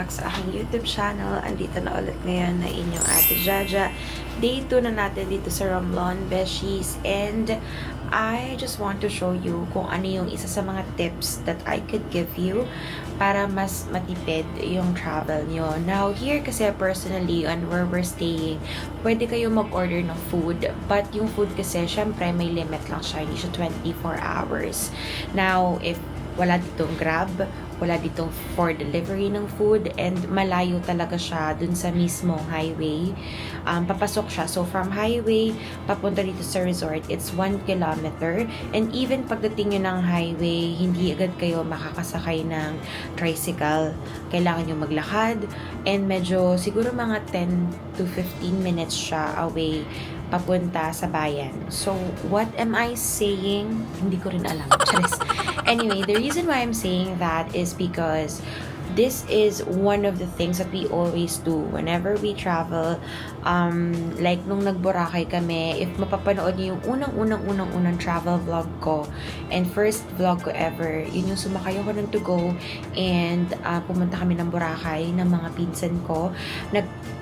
back sa aking YouTube channel. Andito na ulit ngayon na inyong Ate Jaja. Day 2 na natin dito sa Romblon, Beshies. And I just want to show you kung ano yung isa sa mga tips that I could give you para mas matipid yung travel nyo. Now, here kasi personally on where we're staying, pwede kayo mag-order ng food. But yung food kasi, syempre may limit lang siya. Hindi siya 24 hours. Now, if wala ditong Grab, wala ditong for delivery ng food, and malayo talaga siya dun sa mismong highway. Papasok siya. So, from highway, papunta dito sa resort, it's 1 kilometer. And even pagdating nyo ng highway, hindi agad kayo makakasakay ng tricycle. Kailangan nyo maglakad. And medyo, siguro mga 10 to 15 minutes siya away papunta sa bayan. So, what am I saying? Hindi ko rin alam. Charis. Anyway, the reason why I'm saying that is because this is one of the things that we always do whenever we travel. Like, nung nag-Boracay kami, if mapapanood niyo yung unang travel vlog ko, and first vlog ko ever, yun yung sumakay ako ng to go, and pumunta kami ng Boracay ng mga pinsan ko.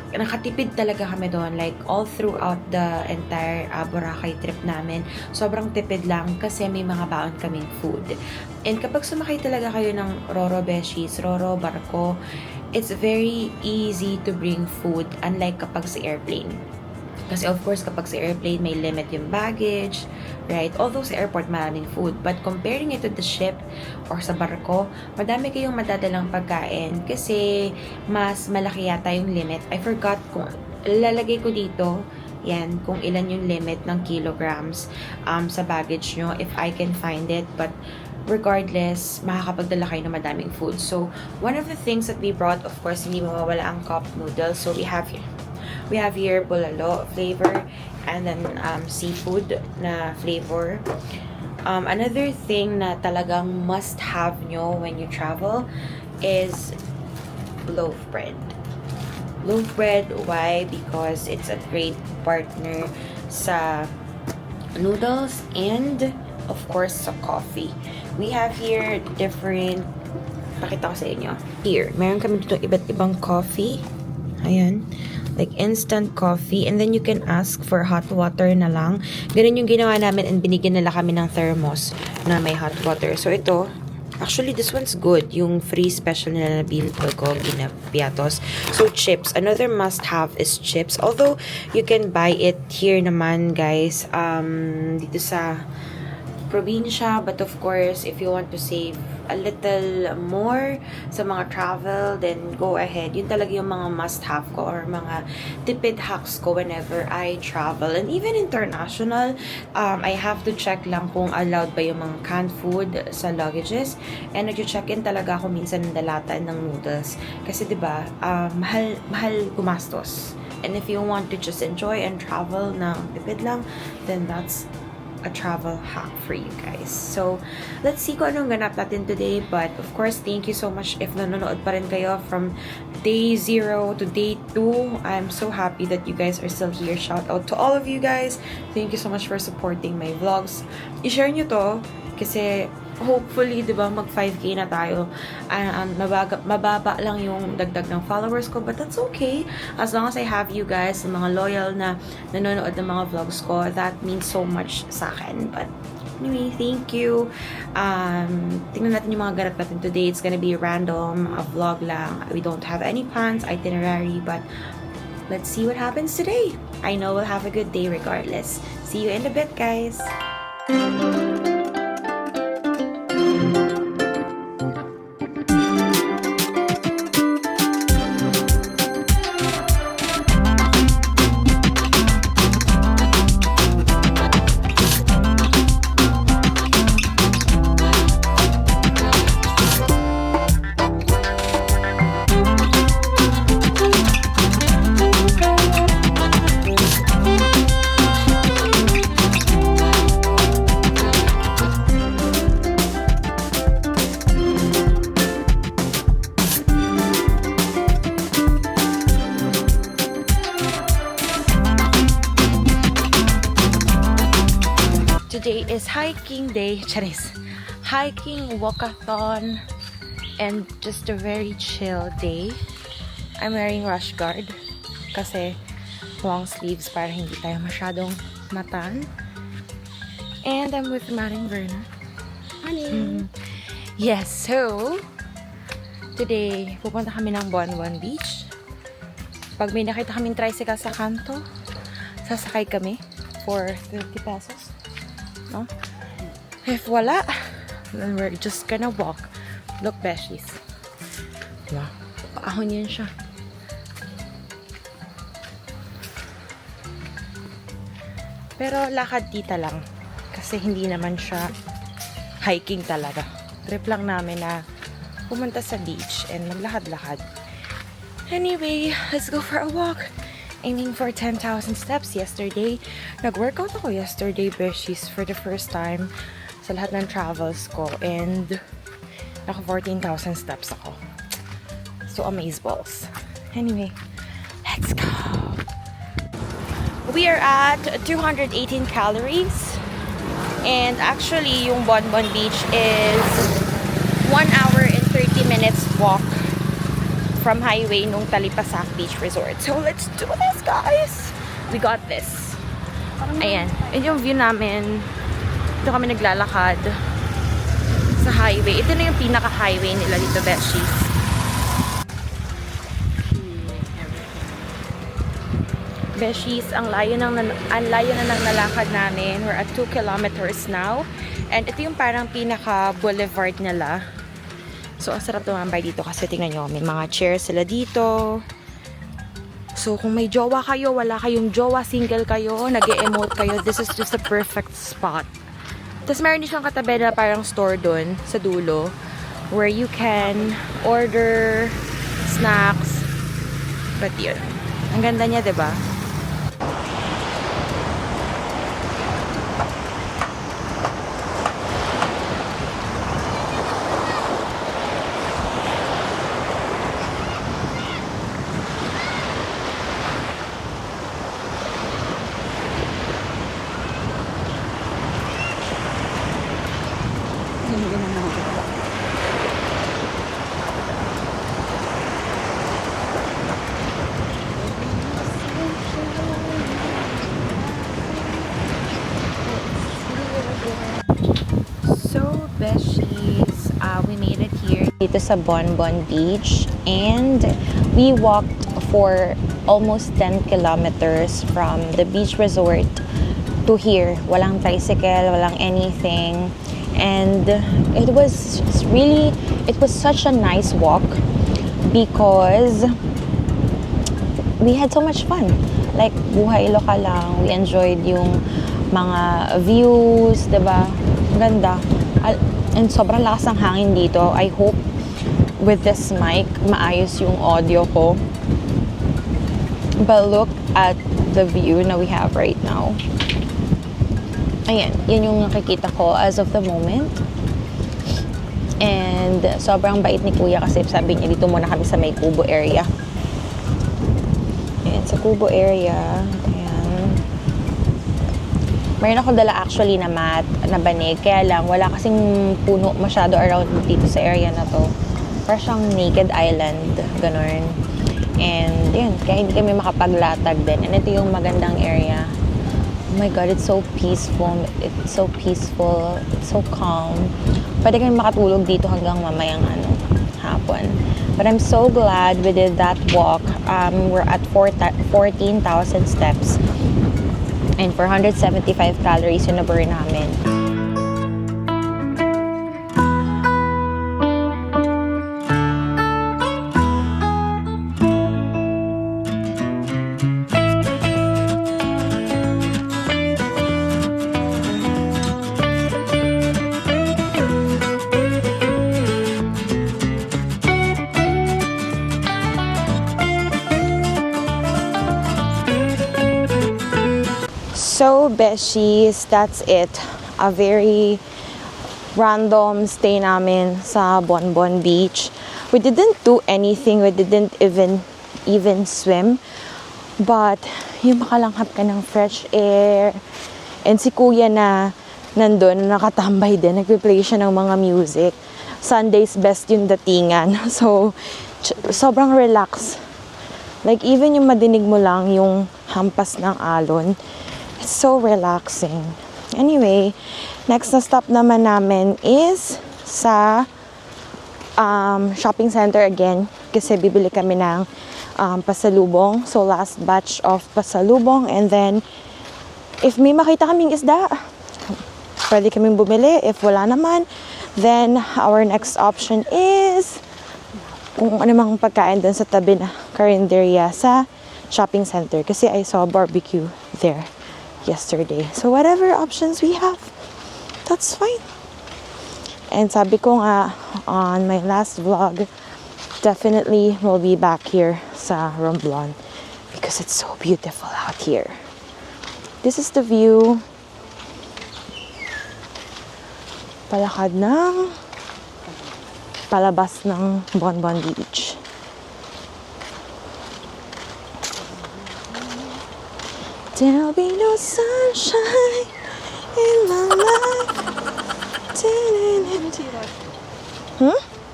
Nakatipid talaga kami doon, like all throughout the entire Boracay trip namin. Sobrang tipid lang kasi may mga baon kaming food. And kapag sumakay talaga kayo ng Roro Beshies, Roro, barko, it's very easy to bring food, unlike kapag sa airplane. Kasi of course, kapag sa airplane, may limit yung baggage, right? Although sa airport, maraming food. But comparing it to the ship or sa barko, madami kayong madadalang pagkain kasi mas malaki yata yung limit. I forgot kung lalagay ko dito, yan, kung ilan yung limit ng kilograms sa baggage nyo, if I can find it. But regardless, makakapagdala kayo ng madaming food. So, one of the things that we brought, of course, hindi mawawala ang cup noodles. So, we have here bulalo flavor, and then seafood na flavor. Another thing na talagang must have nyo when you travel is loaf bread. Loaf bread, why? Because it's a great partner sa noodles and of course sa coffee. We have here different, pakita ko sa inyo. Here, meron kami dito iba't ibang coffee. Ayan. Like instant coffee, and then you can ask for hot water na lang. Ganun yung ginawa namin, and binigyan nila kami ng thermos na may hot water. So ito, actually this one's good. Yung free special na nabil ko, ginapiatos. So chips, another must have is chips. Although you can buy it here naman, guys, dito sa probinsya, but of course, if you want to save a little more sa mga travel, then go ahead. Yun talaga yung mga must-have ko or mga tipid hacks ko whenever I travel. And even international, I have to check lang kung allowed ba yung mga canned food sa luggages. And nag-check in talaga ako minsan ng dalatan ng noodles. Kasi diba, mahal gumastos. And if you want to just enjoy and travel ng tipid lang, then that's a travel hack for you guys. So, let's see kung anong ganap natin today. But, of course, thank you so much if nanonood pa rin kayo from day 0 to day 2. I'm so happy that you guys are still here. Shout out to all of you guys. Thank you so much for supporting my vlogs. I-share nyo to kasi hopefully, di ba, mag 5K na tayo. Mababa lang yung dagdag ng followers ko, but that's okay. As long as I have you guys, mga loyal na nanonood ng mga vlogs ko, that means so much sa akin. But anyway, thank you. Tingnan natin yung mga ganap natin today. It's gonna be random, a vlog lang. We don't have any plans, itinerary, but let's see what happens today. I know we'll have a good day regardless. See you in a bit, guys. Today is hiking day. Charis. Hiking walkathon. and just a very chill day. I'm wearing rash guard kasi long sleeves para hindi tayo masyadong matan. And I'm with Maring Verna. Honey. Yes, so today pupunta kami ng Bonbon Beach. Pag may nakita kaming tricycle sa kanto, sasakay kami for 30 pesos. No? If wala, then we're just gonna walk. Look, beshies. Diba? Paahon yun siya. Pero lakad tita lang. Kasi hindi naman siya hiking talaga. Trip lang namin na pumunta sa beach and maglakad-lakad. Anyway, let's go for a walk. Aiming for 10,000 steps yesterday. Nag-workout ako yesterday, beshies, for the first time sa lahat ng travels ko. And naka 14,000 steps ako. So, amazeballs. Anyway, let's go. We are at 218 calories. And actually, yung Bonbon Beach is 1 hour and 30 minutes walk from highway nung Talipasak Beach Resort. So, let's do this, guys! We got this. Ayan. Yun yung view namin. Dito kami naglalakad sa highway. Ito na yung pinaka-highway nila dito, beshies. Beshies, ang layo na ng nalakad namin. We're at 2 kilometers now. And ito yung parang pinaka-boulevard nila. So, ang sarap tumambay dito kasi tingnan nyo, may mga chairs sila dito. So, kung may jowa kayo, wala kayong jowa, single kayo, nag-e-emote kayo, this is just a perfect spot. Tapos meron din siyang katabi na parang store dun sa dulo where you can order snacks. But yun, ang ganda niya, diba? So, beshies, we made it here dito sa Bonbon Beach, and we walked for almost 10 kilometers from the beach resort to here. Walang tricycle, walang anything, and it was such a nice walk because we had so much fun. Like, buhay lokal lang. We enjoyed yung mga views, diba? Ganda. And sobrang lakas ng hangin dito. I hope with this mic, maayos yung audio ko. But look at the view na we have right now. Ayan, yun yung nakikita ko as of the moment. And sobrang bait ni Kuya kasi sabi niya dito muna kami sa may Kubo area. Ayan, sa Kubo area. Mayroon ako dala actually na mat, na banig. Kaya lang, wala kasing puno masyado around dito sa area na to. Parang siyang naked island, ganun. And yun, kaya hindi kami makapaglatag din. And ito yung magandang area. Oh my God, it's so peaceful. It's so peaceful. It's so calm. Pwede kami makatulog dito hanggang mamayang hapon. But I'm so glad we did that walk. We're at 14,000 steps. And 475 calories yung na-burn namin. So, beshies, that's it. A very random stay namin sa Bonbon Beach. We didn't do anything. We didn't even swim. But, yung makalanghap ka ng fresh air. And si Kuya na nandun, nakatambay din. Nagpe-play siya ng mga music. Sunday's best yung datingan. So, sobrang relax. Like, even yung madinig mo lang yung hampas ng alon, it's so relaxing. Anyway, next na stop naman namin is sa shopping center again. Kasi bibili kami ng pasalubong. So, last batch of pasalubong. And then, if may makita kaming isda, pwede kaming bumili. If wala naman, then our next option is kung ano mang pagkain dun sa tabi na karinderya sa shopping center. Kasi I saw barbecue there yesterday. So, whatever options we have, that's fine. And sabi ko nga on my last vlog, definitely we'll be back here sa Romblon because it's so beautiful out here. This is the view. Palakad ng palabas ng Bonbon Beach. There'll be no sunshine in my life.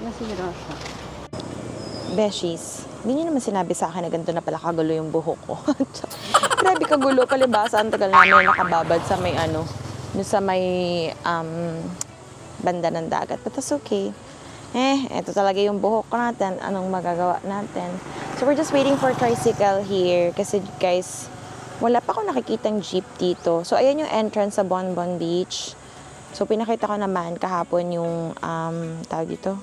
Nasira siya. Beshies, hindi niyo naman sinabi sa akin na ganito na pala kagulo yung buhok ko. Grabe kagulo, palibasa. Ang tagal namin nakababad sa may sa may banda ng dagat. But that's okay. Ito talaga yung buhok natin. Anong magagawa natin? So we're just waiting for tricycle here. Kasi guys, wala pa ako nakikitang jeep dito. So ayan yung entrance sa Bonbon Beach. So, pinakita ko naman kahapon yung, tawag dito,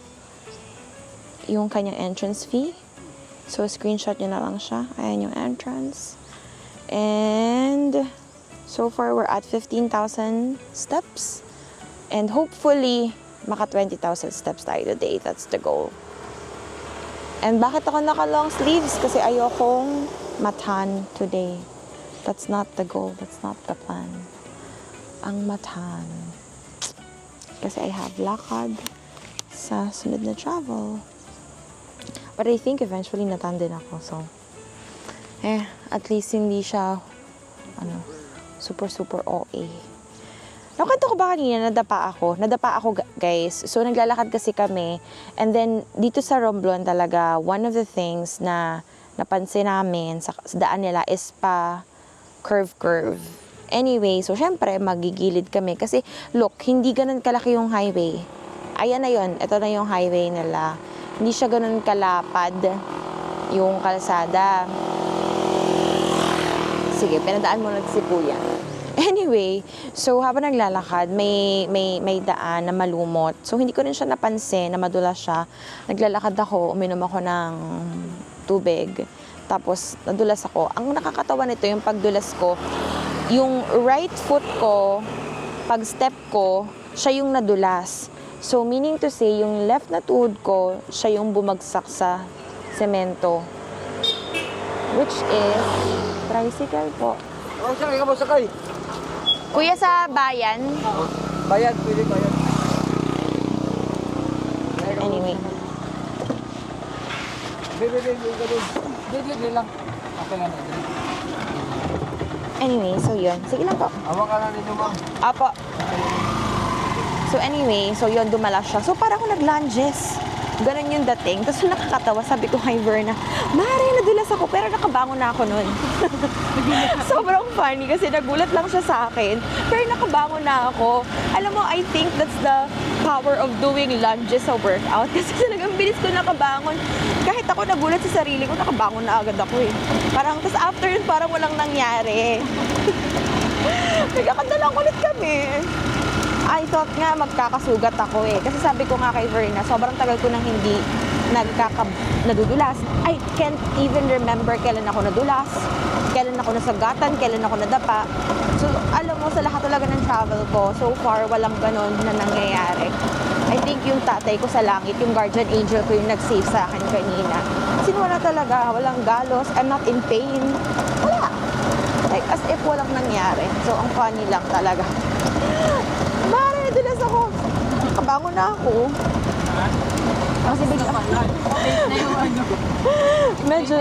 yung kanyang entrance fee. So, screenshot nyo na lang siya. Ayan yung entrance. And, so far, we're at 15,000 steps. And hopefully, maka 20,000 steps tayo today. That's the goal. And bakit ako naka long sleeves? Kasi ayokong matan today. That's not the goal. That's not the plan. Ang matan. Kasi I have lakad sa sunod na travel. But I think eventually natan din ako. So, at least hindi siya, super OA. Nakwento ko ba kanina, nadapa ako, guys. So, naglalakad kasi kami. And then, dito sa Romblon talaga, one of the things na napansin namin sa daan nila is pa curve. Anyway, so syempre, magigilid kami. Kasi, look, hindi ganun kalaki yung highway. Ayan na yun. Ito na yung highway nila. Hindi siya ganun kalapad yung kalsada. Sige, pinadaan mo si Kuya. Anyway, so habang naglalakad, may daan na malumot. So, hindi ko rin siya napansin na madulas siya. Naglalakad ako, uminom ako ng tubig. Tapos, nadulas ako. Ang nakakatawa nito, yung pagdulas ko, yung right foot ko, pag step ko, siya yung nadulas. So, meaning to say, yung left na tuhod ko, siya yung bumagsak sa semento. Which is, tricycle po. Sakay ka mo, sakay. Kuya, sa bayan? Bayad, pwede bayad. Anyway. Bebe lang. Okay lang. Anyway, so yun. Sige lang po. Awak ka na nito, ma'am. Apo. So anyway, so yun, dumalas siya. So parang ako nag-lunges. Ganun yung dating. Tapos nakakatawa, sabi ko kay Verna, Mare, nadulas ako, pero nakabangon na ako nun. Sobrang funny kasi nagulat lang siya sa akin, pero nakabangon na ako. Alam mo, I think that's the power of doing lunges sa workout. Kasi talagang bilis ko nakabangon. Kahit ako nagulat sa sarili ko, nakabangon na agad ako eh. Parang, tapos after yun, parang walang nangyari. Nagkakanta lang ulit kami. I thought nga magkakasugat ako eh. Kasi sabi ko nga kay Verna, sobrang tagal ko nang hindi nadudulas. I can't even remember kailan ako nadulas, kailan ako nasagatan, kailan ako nadapa. So, alam mo, sa lahat talaga ng travel ko, so far, walang ganon na nangyayari. I think yung tatay ko sa langit, yung guardian angel ko yung nag-save sa akin kanina. Kasi wala talaga, walang galos, I'm not in pain. Wala. Like, as if walang nangyari. So, ang funny lang talaga. Mare, nadulas ako. Nakabangon na ako. Kasi bigla. Medyo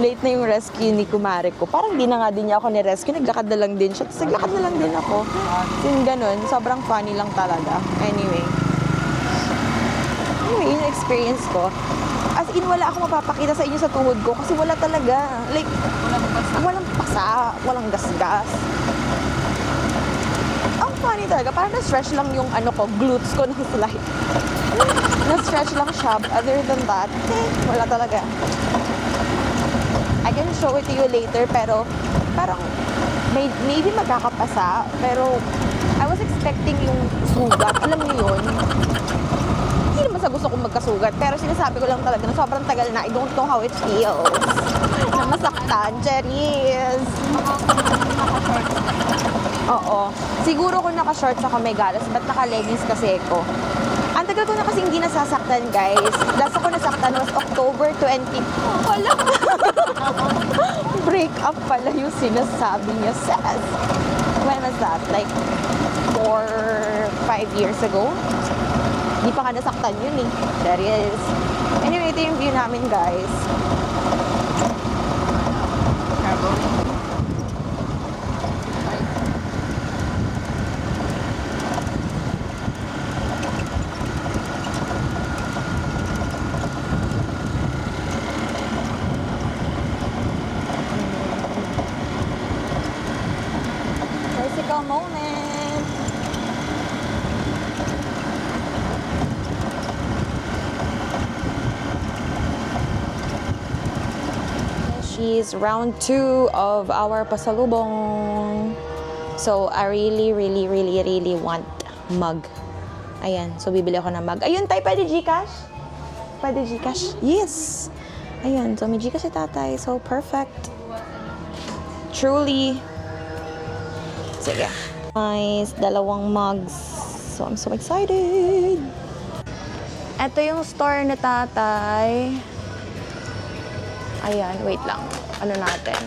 late na yung rescue ni kumare ko. Parang di na nga din niya ako ni-rescue. Naglakad na lang din siya. Tapos naglakad na lang din ako. Yung ganun, sobrang funny lang talaga. Anyway. Anyway, yun yung experience ko. As in, wala akong mapapakita sa inyo sa tuhod ko kasi wala talaga. Like, walang pasa, walang gasgas. Ang funny talaga, parang na-stretch lang yung glutes ko ng slide. Na-stretch lang siya. Other than that, wala talaga. I can show it to you later, pero parang maybe magkakapasa. Pero I was expecting yung sugat. Alam niyo yun? Hindi naman sa gusto kong magkasugat, pero sinasabi ko lang talaga na sobrang tagal na. I don't know how it feels. Na masaktan. Cheris! Oo. Siguro kung naka-shorts ako may galas, ba't naka-leggings kasi ako? Ang tagal ko na kasi hindi nasasaktan, guys. Last ako nasaktan was October 20. Wala. Break up pala yung sinasabi niya, sis. When was that? Like, 4-5 years ago? Hindi pa nga nasaktan yun eh. There is. Anyway, ito yung view namin, guys. Bicycle moment. She's round 2 of our pasalubong. So, I really want mug. Ayan. So, bibili ako ng mug. Ayun, tay, pwede Gcash? Pwede Gcash? Yes! Ayan. So, may Gcash si tatay. So, perfect. Truly. Sige. Nice. 2 mugs. So, I'm so excited. Ito yung store ni tatay. Ayan, wait lang. Ano natin?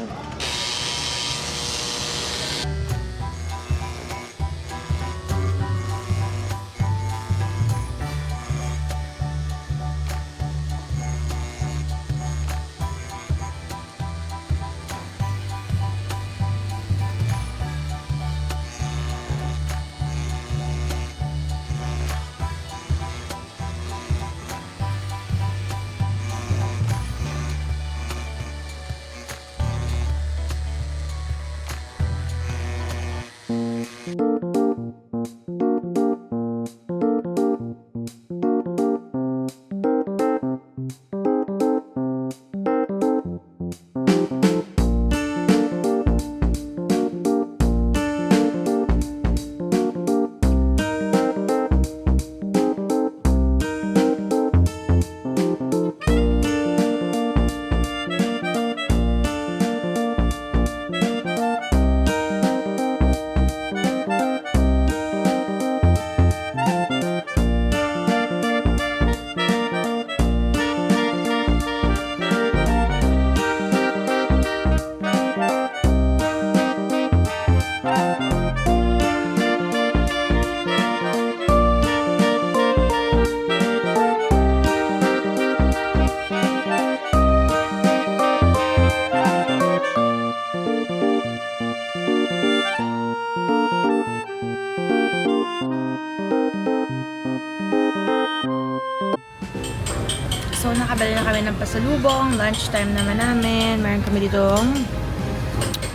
So, nakabili na kami ng pasalubong. Lunchtime naman namin. Meron kami ditong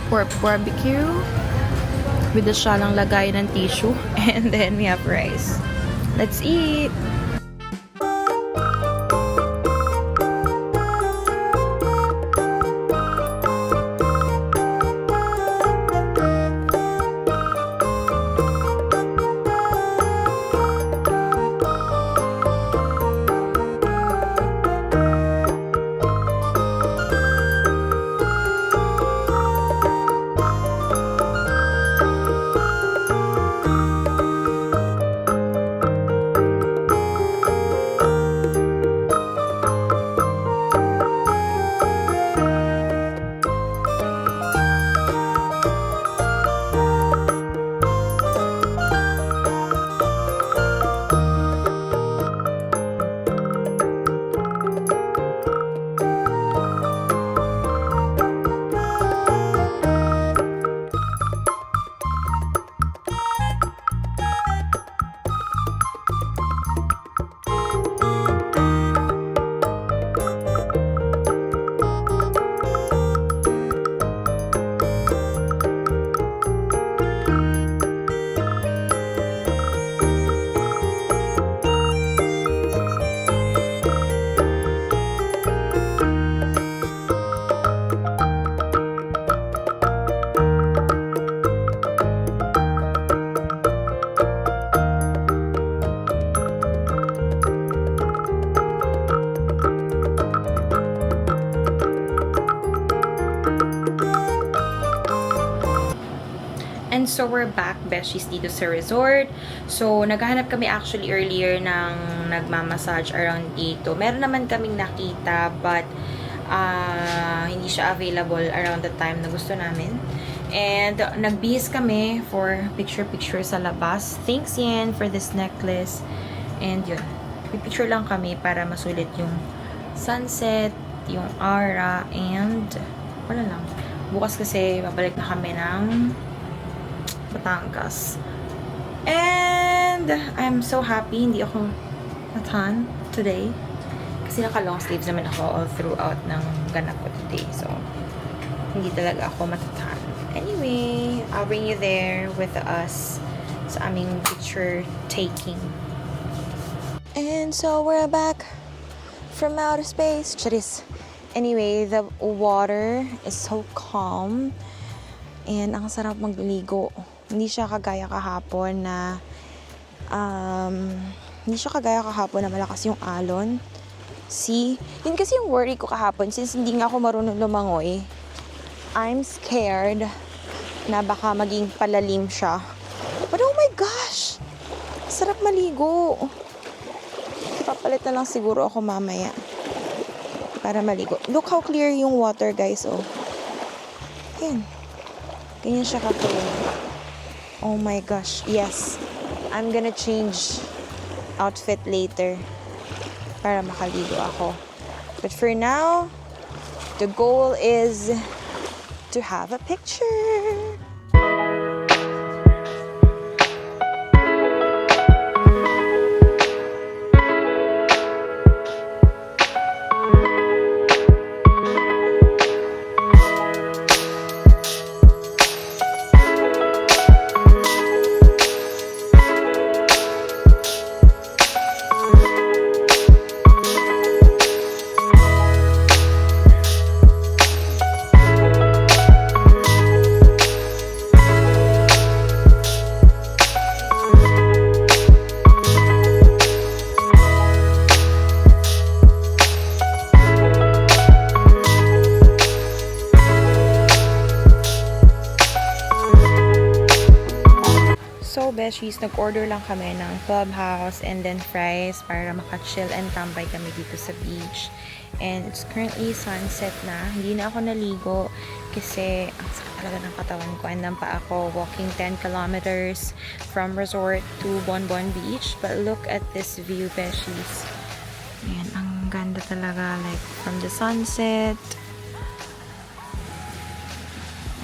pork barbecue with the syalang lagay ng tissue. And then we have rice. Let's eat! And so we're back, besties, dito sa resort. So naghahanap kami actually earlier ng nagmamassage around dito. Meron naman kaming nakita but hindi siya available around the time na gusto namin. And nagbihis kami for picture-picture sa labas. Thanks Yen for this necklace. And yun, picture lang kami para masulit yung sunset, yung aura, and wala lang. Bukas kasi babalik na kami ng Batangas. And I'm so happy hindi ako natan today. Kasi naka-long sleeves naman ako all throughout ng ganap ko today. So, hindi talaga ako matatan. Anyway, I'll bring you there with us sa aming picture taking. And so we're back from outer space. Charis. Anyway, the water is so calm. And ang sarap magligo. Hindi siya kagaya kahapon na malakas yung alon. See? Yun kasi yung worry ko kahapon since hindi nga ako marunong lumangoy. I'm scared na baka maging palalim siya. But oh my gosh! Sarap maligo. Papalit na lang siguro ako mamaya para maligo. Look how clear yung water, guys. Oh. Yan. Ganyan siya ka-clear. Oh my gosh. Yes. I'm gonna change outfit later para makaligo ako. But for now, the goal is to have a picture. So, besties, nag-order lang kami ng Clubhouse and then fries para maka-chill and tambay kami dito sa beach. And it's currently sunset na. Hindi na ako naligo kasi ang sakit talaga ng katawan ko. And then pa ako walking 10 kilometers from resort to Bonbon Beach. But look at this view, besties. Ayan, ang ganda talaga. Like, from the sunset.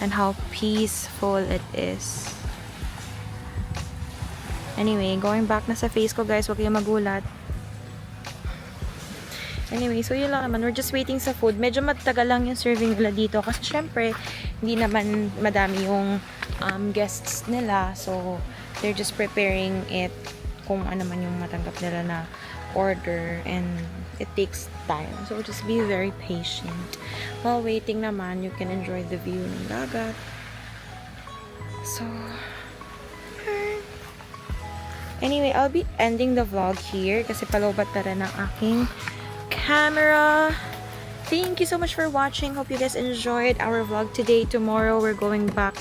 And how peaceful it is. Anyway, going back na sa face ko, guys. Huwag kayong magulat. Anyway, so yun lang naman. We're just waiting sa food. Medyo matagal lang yung serving nila dito. Kasi syempre, hindi naman madami yung guests nila. So, they're just preparing it kung ano man yung matanggap nila na order. And it takes time. So, just be very patient. While waiting naman, you can enjoy the view ng dagat. So, anyway, I'll be ending the vlog here kasi palobat na rin ang aking camera. Thank you so much for watching. Hope you guys enjoyed our vlog today. Tomorrow, we're going back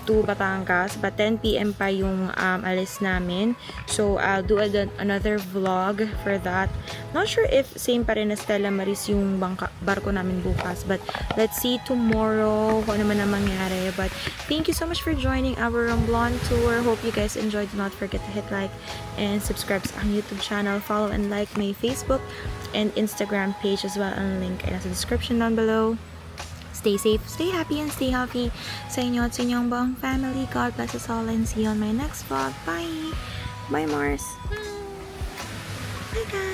to Batangas. But 10 PM pa yung alis namin. So, I'll do another vlog for that. Not sure if same pa rin na Stella Maris yung barko namin bukas. But let's see tomorrow kung ano man ang mangyari. But thank you so much for joining our Romblon tour. Hope you guys enjoyed. Do not forget to hit like and subscribe sa aking YouTube channel. Follow and like my Facebook and Instagram page as well. Ang link ay nasa description down below. Stay safe, stay happy, and stay healthy sa inyo at sa inyong buong family. God bless us all and see you on my next vlog. Bye! Bye, Mars! Bye, guys!